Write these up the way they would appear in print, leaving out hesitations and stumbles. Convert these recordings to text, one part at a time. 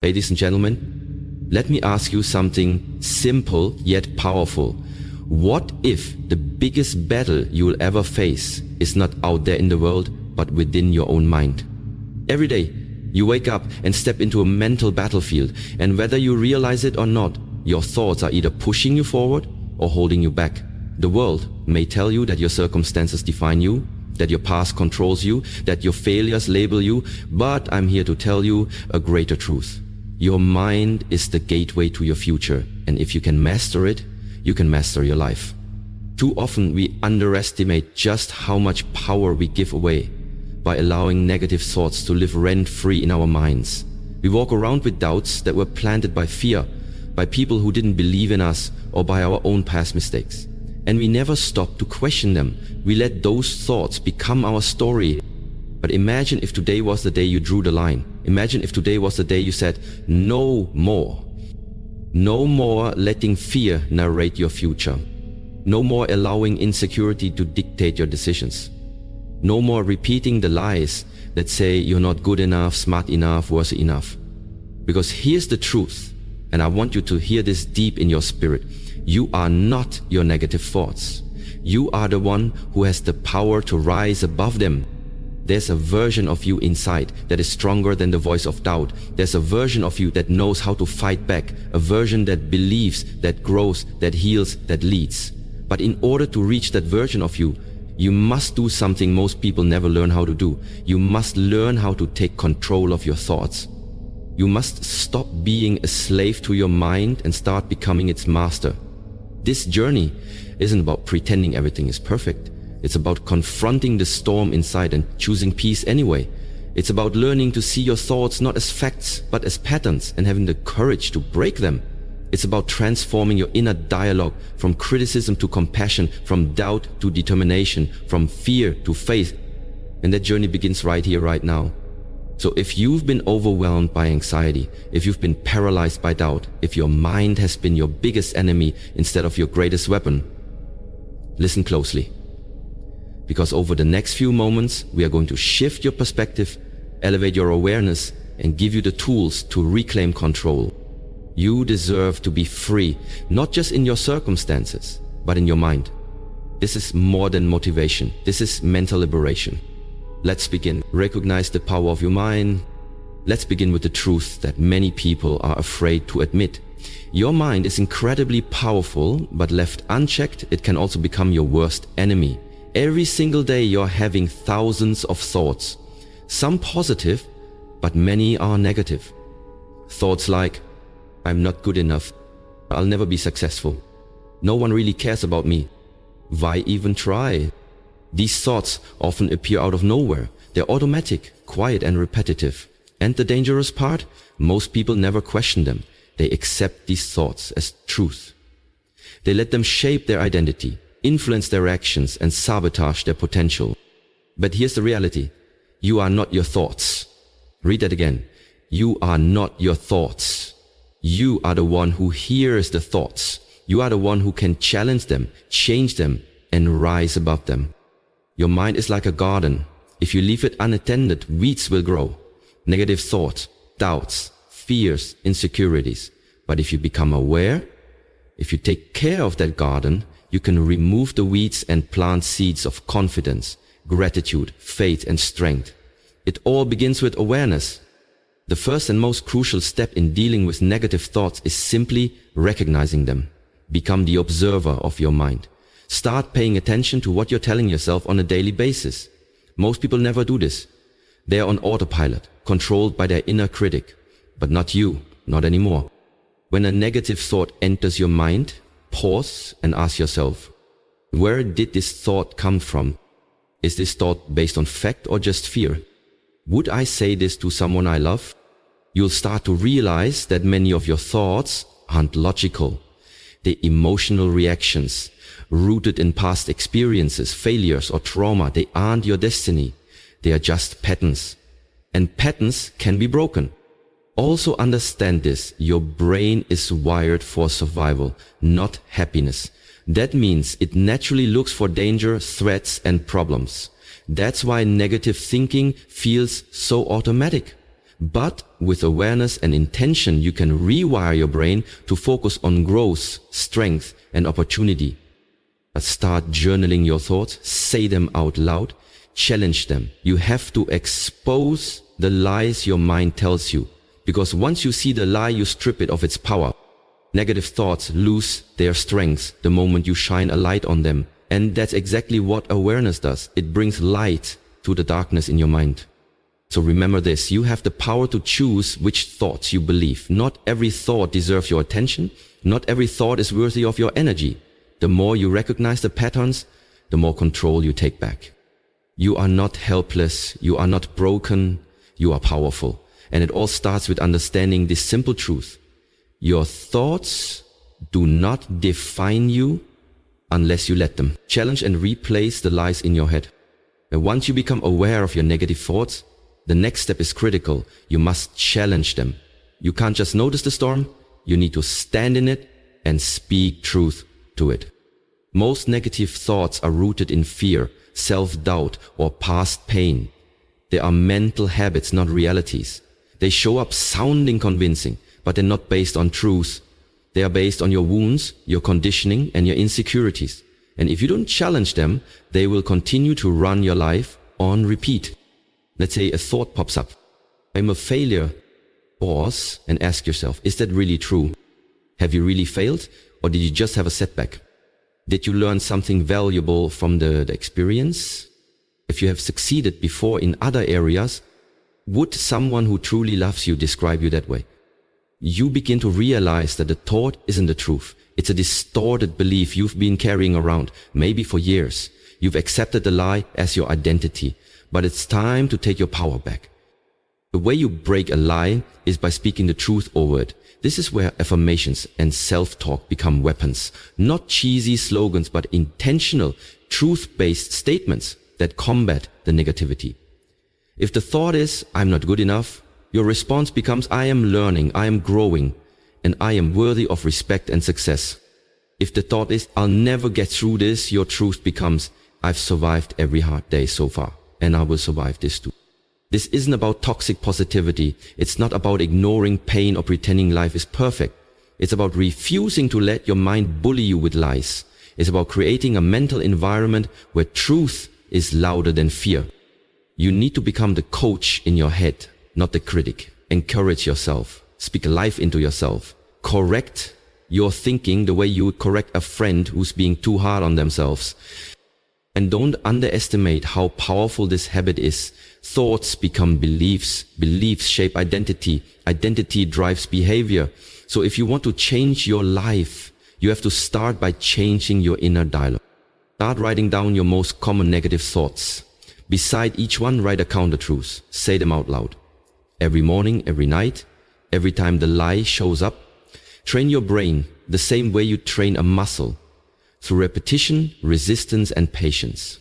Ladies and gentlemen, let me ask you something simple yet powerful. What if the biggest battle you will ever face is not out there in the world, but within your own mind? Every day, you wake up and step into a mental battlefield, and whether you realize it or not, your thoughts are either pushing you forward or holding you back. The world may tell you that your circumstances define you, that your past controls you, that your failures label you, but I'm here to tell you a greater truth. Your mind is the gateway to your future, and if you can master it, you can master your life. Too often we underestimate just how much power we give away by allowing negative thoughts to live rent-free in our minds. We walk around with doubts that were planted by fear, by people who didn't believe in us, or by our own past mistakes. And we never stop to question them. We let those thoughts become our story. But imagine if today was the day you drew the line. Imagine if today was the day you said, no more. No more letting fear narrate your future. No more allowing insecurity to dictate your decisions. No more repeating the lies that say you're not good enough, smart enough, worthy enough. Because here's the truth, and I want you to hear this deep in your spirit. You are not your negative thoughts. You are the one who has the power to rise above them. There's a version of you inside that is stronger than the voice of doubt. There's a version of you that knows how to fight back, a version that believes, that grows, that heals, that leads. But in order to reach that version of you, you must do something most people never learn how to do. You must learn how to take control of your thoughts. You must stop being a slave to your mind and start becoming its master. This journey isn't about pretending everything is perfect. It's about confronting the storm inside and choosing peace anyway. It's about learning to see your thoughts not as facts, but as patterns, and having the courage to break them. It's about transforming your inner dialogue from criticism to compassion, from doubt to determination, from fear to faith. And that journey begins right here, right now. So if you've been overwhelmed by anxiety, if you've been paralyzed by doubt, if your mind has been your biggest enemy instead of your greatest weapon, listen closely. Because over the next few moments, we are going to shift your perspective, elevate your awareness, and give you the tools to reclaim control. You deserve to be free, not just in your circumstances, but in your mind. This is more than motivation. This is mental liberation. Let's begin. Recognize the power of your mind. Let's begin with the truth that many people are afraid to admit. Your mind is incredibly powerful, but left unchecked, it can also become your worst enemy. Every single day you're having thousands of thoughts, some positive, but many are negative. Thoughts like, I'm not good enough, I'll never be successful, no one really cares about me, why even try? These thoughts often appear out of nowhere. They're automatic, quiet and repetitive. And the dangerous part? Most people never question them. They accept these thoughts as truth. They let them shape their identity, influence their actions, and sabotage their potential. But here's the reality. You are not your thoughts. Read that again. You are not your thoughts. You are the one who hears the thoughts. You are the one who can challenge them, change them, and rise above them. Your mind is like a garden. If you leave it unattended, weeds will grow. Negative thoughts, doubts, fears, insecurities. But if you become aware, if you take care of that garden, you can remove the weeds and plant seeds of confidence, gratitude, faith, and strength. It all begins with awareness. The first and most crucial step in dealing with negative thoughts is simply recognizing them. Become the observer of your mind. Start paying attention to what you're telling yourself on a daily basis. Most people never do this. They are on autopilot, controlled by their inner critic. But not you, not anymore. When a negative thought enters your mind, pause and ask yourself, where did this thought come from? Is this thought based on fact or just fear? Would I say this to someone I love? You'll start to realize that many of your thoughts aren't logical. They're emotional reactions, rooted in past experiences, failures, or trauma. They aren't your destiny. They are just patterns. And patterns can be broken. Also understand this, your brain is wired for survival, not happiness. That means it naturally looks for danger, threats, and problems. That's why negative thinking feels so automatic. But with awareness and intention, you can rewire your brain to focus on growth, strength, and opportunity. Start journaling your thoughts, say them out loud, challenge them. You have to expose the lies your mind tells you, because once you see the lie, you strip it of its power. Negative thoughts lose their strength the moment you shine a light on them. And that's exactly what awareness does. It brings light to the darkness in your mind. So remember this, you have the power to choose which thoughts you believe. Not every thought deserves your attention. Not every thought is worthy of your energy. The more you recognize the patterns, the more control you take back. You are not helpless. You are not broken. You are powerful. And it all starts with understanding this simple truth. Your thoughts do not define you unless you let them. Challenge and replace the lies in your head. And once you become aware of your negative thoughts, the next step is critical. You must challenge them. You can't just notice the storm. You need to stand in it and speak truth to it. Most negative thoughts are rooted in fear, self-doubt, or past pain. They are mental habits, not realities. They show up sounding convincing, but they're not based on truth. They are based on your wounds, your conditioning, and your insecurities. And if you don't challenge them, they will continue to run your life on repeat. Let's say a thought pops up. I'm a failure. Pause and ask yourself, is that really true? Have you really failed? Or did you just have a setback? Did you learn something valuable from the experience? If you have succeeded before in other areas, would someone who truly loves you describe you that way? You begin to realize that the thought isn't the truth. It's a distorted belief you've been carrying around, maybe for years. You've accepted the lie as your identity, but it's time to take your power back. The way you break a lie is by speaking the truth over it. This is where affirmations and self-talk become weapons. Not cheesy slogans, but intentional, truth-based statements that combat the negativity. If the thought is, I'm not good enough, your response becomes, I am learning, I am growing, and I am worthy of respect and success. If the thought is, I'll never get through this, your truth becomes, I've survived every hard day so far, and I will survive this too. This isn't about toxic positivity. It's not about ignoring pain or pretending life is perfect. It's about refusing to let your mind bully you with lies. It's about creating a mental environment where truth is louder than fear. You need to become the coach in your head, not the critic. Encourage yourself. Speak life into yourself. Correct your thinking the way you would correct a friend who's being too hard on themselves. And don't underestimate how powerful this habit is. Thoughts become beliefs. Beliefs shape identity. Identity drives behavior. So if you want to change your life, you have to start by changing your inner dialogue. Start writing down your most common negative thoughts. Beside each one, write a counter-truth. Say them out loud. Every morning, every night, every time the lie shows up. Train your brain the same way you train a muscle. Through repetition, resistance, and patience.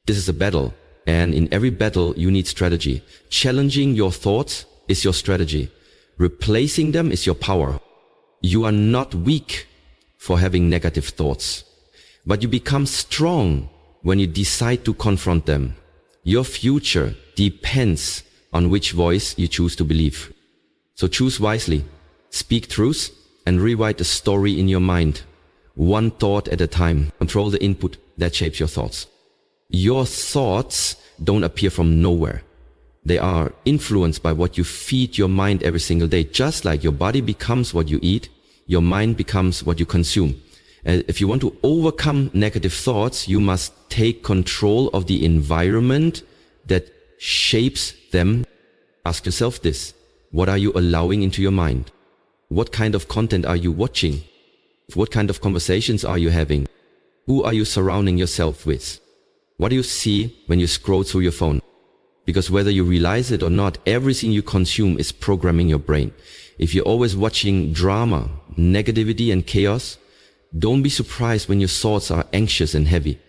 This is a battle, and in every battle you need strategy. Challenging your thoughts is your strategy. Replacing them is your power. You are not weak for having negative thoughts, but you become strong when you decide to confront them. Your future depends on which voice you choose to believe. So choose wisely, speak truth, and rewrite the story in your mind. One thought at a time. Control the input that shapes your thoughts. Your thoughts don't appear from nowhere. They are influenced by what you feed your mind every single day. Just like your body becomes what you eat, your mind becomes what you consume. If you want to overcome negative thoughts, you must take control of the environment that shapes them. Ask yourself this. What are you allowing into your mind? What kind of content are you watching? What kind of conversations are you having? Who are you surrounding yourself with? What do you see when you scroll through your phone? Because whether you realize it or not, everything you consume is programming your brain. If you're always watching drama, negativity, and chaos, don't be surprised when your thoughts are anxious and heavy.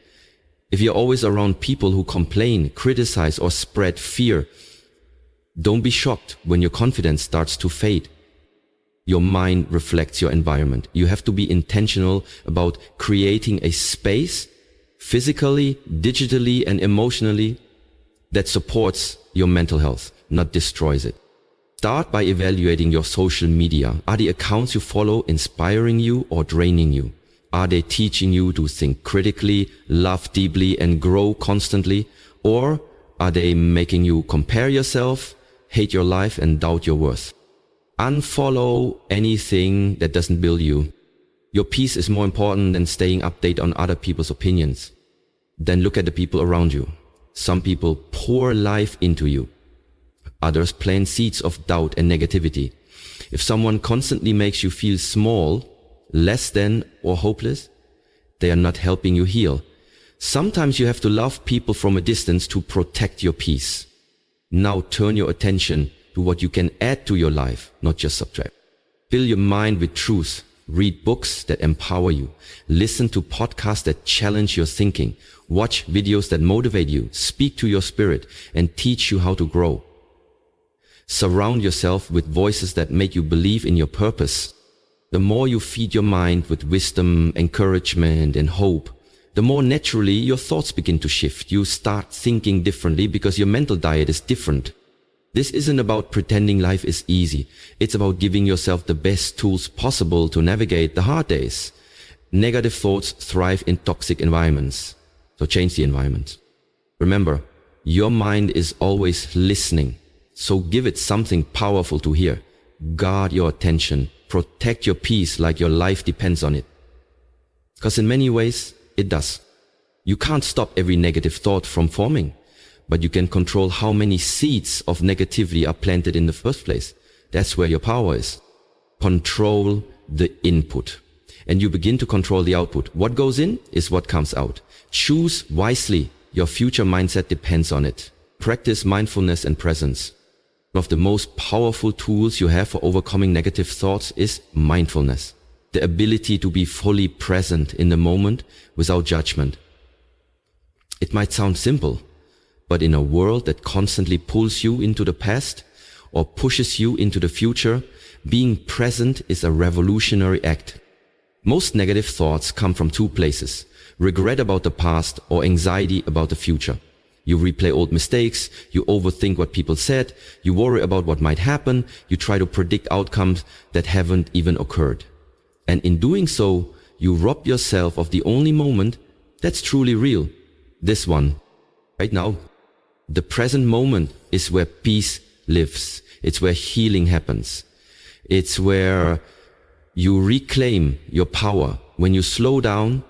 If you're always around people who complain, criticize, or spread fear, don't be shocked when your confidence starts to fade. Your mind reflects your environment. You have to be intentional about creating a space, physically, digitally, and emotionally, that supports your mental health, not destroys it. Start by evaluating your social media. Are the accounts you follow inspiring you or draining you? Are they teaching you to think critically, love deeply, and grow constantly? Or are they making you compare yourself, hate your life, and doubt your worth? Unfollow anything that doesn't build you. Your peace is more important than staying updated on other people's opinions. Then look at the people around you. Some people pour life into you. Others plant seeds of doubt and negativity. If someone constantly makes you feel small, less than, or hopeless, they are not helping you heal. Sometimes you have to love people from a distance to protect your peace. Now turn your attention to what you can add to your life, not just subtract. Fill your mind with truth. Read books that empower you. Listen to podcasts that challenge your thinking. Watch videos that motivate you, speak to your spirit, and teach you how to grow. Surround yourself with voices that make you believe in your purpose. The more you feed your mind with wisdom, encouragement, and hope, the more naturally your thoughts begin to shift. You start thinking differently because your mental diet is different. This isn't about pretending life is easy. It's about giving yourself the best tools possible to navigate the hard days. Negative thoughts thrive in toxic environments. So change the environment. Remember, your mind is always listening. So give it something powerful to hear. Guard your attention. Protect your peace like your life depends on it. Because in many ways, it does. You can't stop every negative thought from forming, but you can control how many seeds of negativity are planted in the first place. That's where your power is. Control the input, and you begin to control the output. What goes in is what comes out. Choose wisely. Your future mindset depends on it. Practice mindfulness and presence. One of the most powerful tools you have for overcoming negative thoughts is mindfulness. The ability to be fully present in the moment without judgment. It might sound simple, but in a world that constantly pulls you into the past or pushes you into the future, being present is a revolutionary act. Most negative thoughts come from two places: regret about the past or anxiety about the future. You replay old mistakes, you overthink what people said, you worry about what might happen, you try to predict outcomes that haven't even occurred. And in doing so, you rob yourself of the only moment that's truly real. This one, right now. The present moment is where peace lives. It's where healing happens. It's where you reclaim your power. When you slow down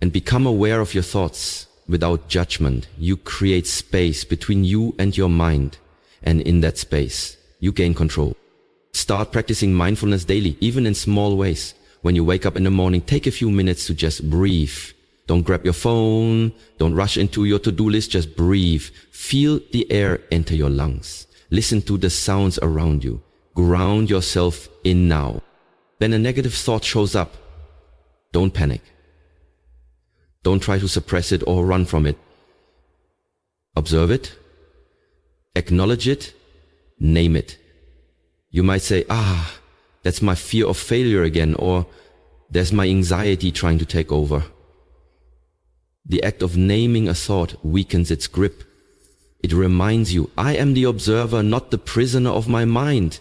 and become aware of your thoughts without judgment, you create space between you and your mind. And in that space, you gain control. Start practicing mindfulness daily, even in small ways. When you wake up in the morning, take a few minutes to just breathe. Don't grab your phone. Don't rush into your to-do list. Just breathe. Feel the air enter your lungs. Listen to the sounds around you. Ground yourself in now. Then a negative thought shows up. Don't panic. Don't try to suppress it or run from it. Observe it. Acknowledge it. Name it. You might say, that's my fear of failure again, or there's my anxiety trying to take over. The act of naming a thought weakens its grip. It reminds you, I am the observer, not the prisoner of my mind.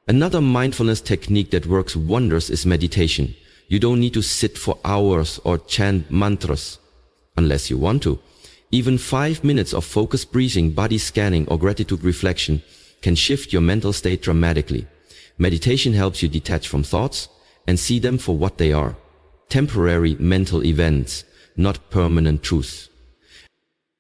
Another mindfulness technique that works wonders is meditation. You don't need to sit for hours or chant mantras, unless you want to. Even 5 minutes of focused breathing, body scanning, or gratitude reflection can shift your mental state dramatically. Meditation helps you detach from thoughts and see them for what they are. Temporary mental events, not permanent truths.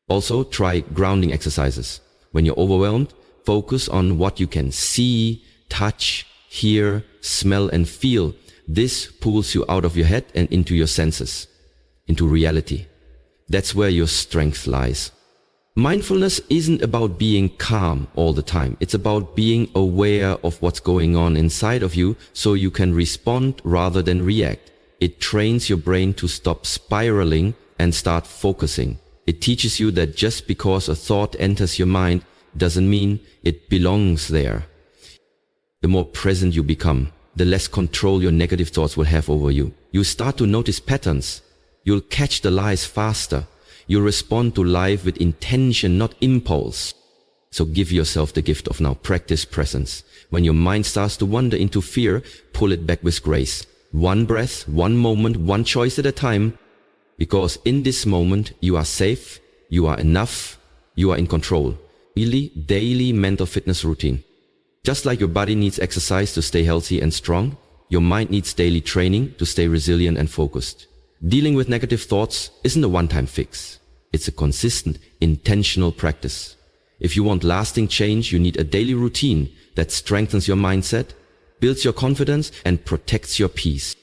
Also, try grounding exercises. When you're overwhelmed, focus on what you can see, touch, hear, smell, and feel. This pulls you out of your head and into your senses, into reality. That's where your strength lies. Mindfulness isn't about being calm all the time. It's about being aware of what's going on inside of you so you can respond rather than react. It trains your brain to stop spiraling and start focusing. It teaches you that just because a thought enters your mind doesn't mean it belongs there. The more present you become, the less control your negative thoughts will have over you. You start to notice patterns. You'll catch the lies faster. You'll respond to life with intention, not impulse. So give yourself the gift of now. Practice presence. When your mind starts to wander into fear, pull it back with grace. One breath, one moment, one choice at a time. Because in this moment, you are safe, you are enough, you are in control. Really, daily mental fitness routine. Just like your body needs exercise to stay healthy and strong, your mind needs daily training to stay resilient and focused. Dealing with negative thoughts isn't a one-time fix. It's a consistent, intentional practice. If you want lasting change, you need a daily routine that strengthens your mindset, builds your confidence, and protects your peace.